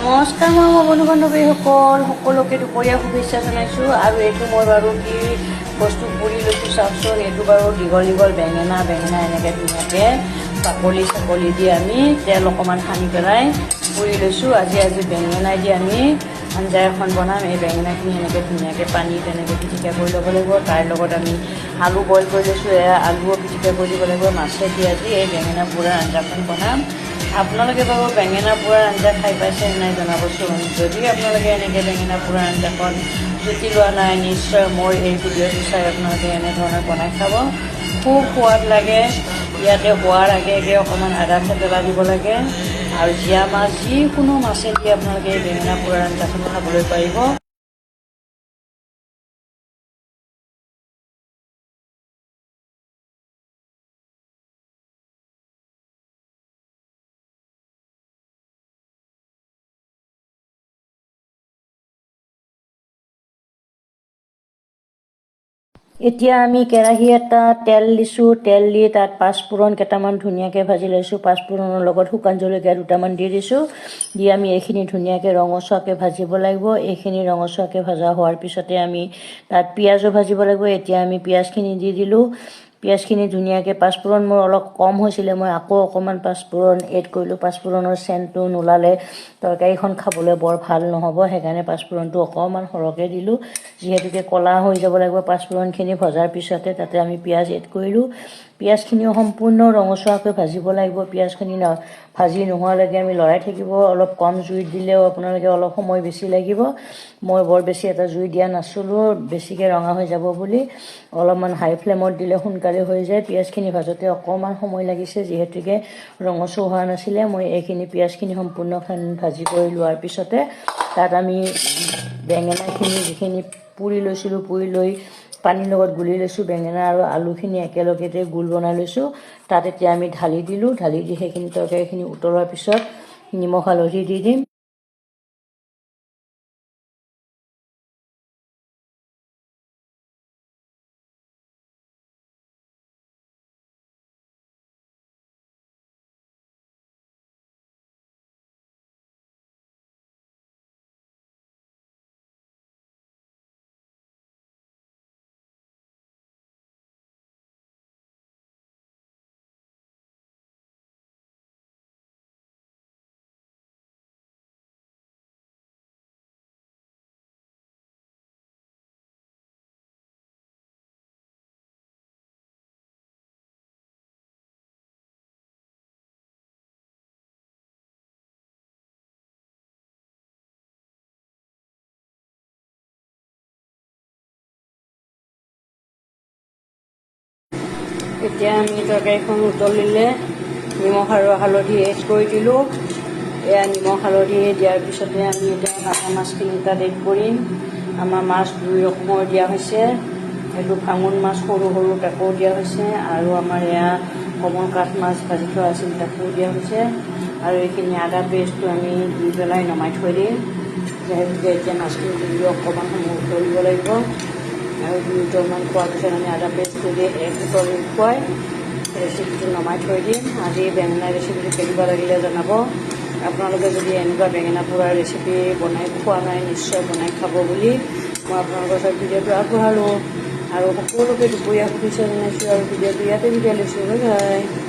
নমস্কাৰ, মই বন্ধু বান্ধৱীসকল সকলোকে দুপৰীয়া শুভেচ্ছা জনাইছোঁ। আৰু এইটো মই বাৰু কি বস্তু পুৰি লৈছোঁ চাওকচোন। এইটো বাৰু দীঘল দীঘল বেঙেনা এনেকৈ ধুনীয়াকৈ বাকলি দি আমি তেল অকণমান সানি পেলাই পুৰি লৈছোঁ। আজি বেঙেনাই দি আমি আঞ্জা এখন বনাম। এই বেঙেনাখিনি এনেকৈ ধুনীয়াকৈ পানী তেনেকৈ পিটিকা কৰি ল'ব লাগিব। তাৰ লগত আমি আলু বইল কৰি লৈছোঁ, আলুও পিটিকা কৰি দিব লাগিব। মাছেদি আজি এই বেঙেনা পোৰাৰ আঞ্জাখন বনাম। আপোনালোকে বাৰু বেঙেনা পোৰাৰ আঞ্জা খাই পাইছে নাই জনাবচোন। যদি আপোনালোকে এনেকৈ বেঙেনা পোৰাৰ আঞ্জাখন জুতি লোৱা নাই, নিশ্চয় মোৰ এই ভিডিঅ'টো চাই আপোনালোকে এনেধৰণে বনাই খাব, খুব সোৱাদ লাগে। ইয়াতে হোৱাৰ আগে অকণমান আদা থেতেলা দিব লাগে। আৰু জীয়া মাছ যিকোনো মাছেদি আপোনালোকে এই বেঙেনা পোৰাৰ আঞ্জাখন খাবলৈ পাৰিব। এতিয়া আমি কেৰাহী এটা তেল দিছোঁ। তেল দি তাত পাঁচফোৰণ কেইটামান ধুনীয়াকৈ ভাজি লৈছোঁ। পাঁচফোৰণৰ লগত শুকান জলকীয়া দুটামান দি দিছোঁ। দি আমি এইখিনি ধুনীয়াকৈ ৰঙচুৱাকৈ ভাজিব লাগিব। এইখিনি ৰঙচুৱাকৈ ভজা হোৱাৰ পিছতে আমি তাত পিঁয়াজো ভাজিব লাগিব। এতিয়া আমি পিঁয়াজখিনি দি দিলোঁ। পিঁয়াজখিনি ধুনীয়াকৈ পাঁচফোৰণ মোৰ অলপ কম হৈছিলে, মই আকৌ অকণমান পাঁচফোৰণ এড কৰিলোঁ। পাঁচফোৰণৰ চেণ্টটো নোলালে তৰকাৰীখন খাবলৈ বৰ ভাল নহ'ব, সেইকাৰণে পাঁচফোৰণটো অকণমান সৰহকৈ দিলোঁ। যিহেতুকে ক'লা হৈ যাব লাগিব পাঁচফোৰণখিনি ভজাৰ পিছতে তাতে আমি পিঁয়াজ এড কৰিলোঁ। পিঁয়াজখিনিও সম্পূৰ্ণ ৰঙচুৱাকৈ ভাজিব লাগিব। পিঁয়াজখিনি ভাজি নোহোৱালৈকে আমি লৰাই থাকিব। অলপ কম জুইত দিলেও আপোনালোকে অলপ সময় বেছি লাগিব। মই বৰ বেছি এটা জুই দিয়া নাছিলোঁ বেছিকৈ ৰঙা হৈ যাব বুলি। অলপমান হাই ফ্লেমত দিলে সোনকালে হৈ যায়। পিঁয়াজখিনি ভাজোঁতে অকণমান সময় লাগিছে যিহেতুকে ৰঙচুৱা হোৱা নাছিলে। মই এইখিনি পিঁয়াজখিনি সম্পূৰ্ণ ভাজি কৰি লোৱাৰ পিছতে তাত আমি বেঙেনাখিনি যিখিনি পুৰি লৈছিলোঁ, পুৰি লৈ পানীৰ লগত গুলি লৈছোঁ। বেঙেনা আৰু আলুখিনি একেলগতে গোল বনাই লৈছোঁ। তাত এতিয়া আমি ঢালি দিলোঁ। ঢালি দি সেইখিনি তৰকাৰীখিনি উতলোৱাৰ পিছত নিমখ হালধি দি দিম। এতিয়া আমি তৰকাৰীখন উতলিলে নিমখ আৰু হালধি এড কৰি দিলোঁ। এয়া নিমখ হালধি দিয়াৰ পিছতে আমি এতিয়া কাটা মাছখিনি তাত এড কৰিম। আমাৰ মাছ দুই ৰকমৰ দিয়া হৈছে। এইটো ভাঙোন মাছ সৰু সৰু তাকো দিয়া হৈছে, আৰু আমাৰ এয়া কমল কাঠ মাছ ভাজি থোৱা আছিল তাকো দিয়া হৈছে। আৰু এইখিনি আদা পেষ্টটো আমি দি পেলাই নমাই থৈ দিম। যিহেতুকে এতিয়া মাছখিনি দি অকণমান সময় উতলিব লাগিব। আৰু 2 উতলমান খোৱাৰ পিছত আমি আদা পেষ্টটো দি 1 উতল খুৱাই ৰেচিপিটো নমাই থৈ দিম। আজি বেঙেনা ৰেচিপিটো কেনেকুৱা লাগিলে জনাব। আপোনালোকে যদি এনেকুৱা বেঙেনা পোৰাৰ ৰেচিপি বনাই খোৱা নাই, নিশ্চয় বনাই খাব বুলি মই আপোনালোকৰ ওচৰত ভিডিঅ'টো আগবঢ়ালোঁ। আৰু সকলোকে দুপৰীয়া শুভেচ্ছা জনাইছোঁ। আৰু ভিডিঅ'টো ইয়াতে বিদায় লৈছোঁ। Bye bye.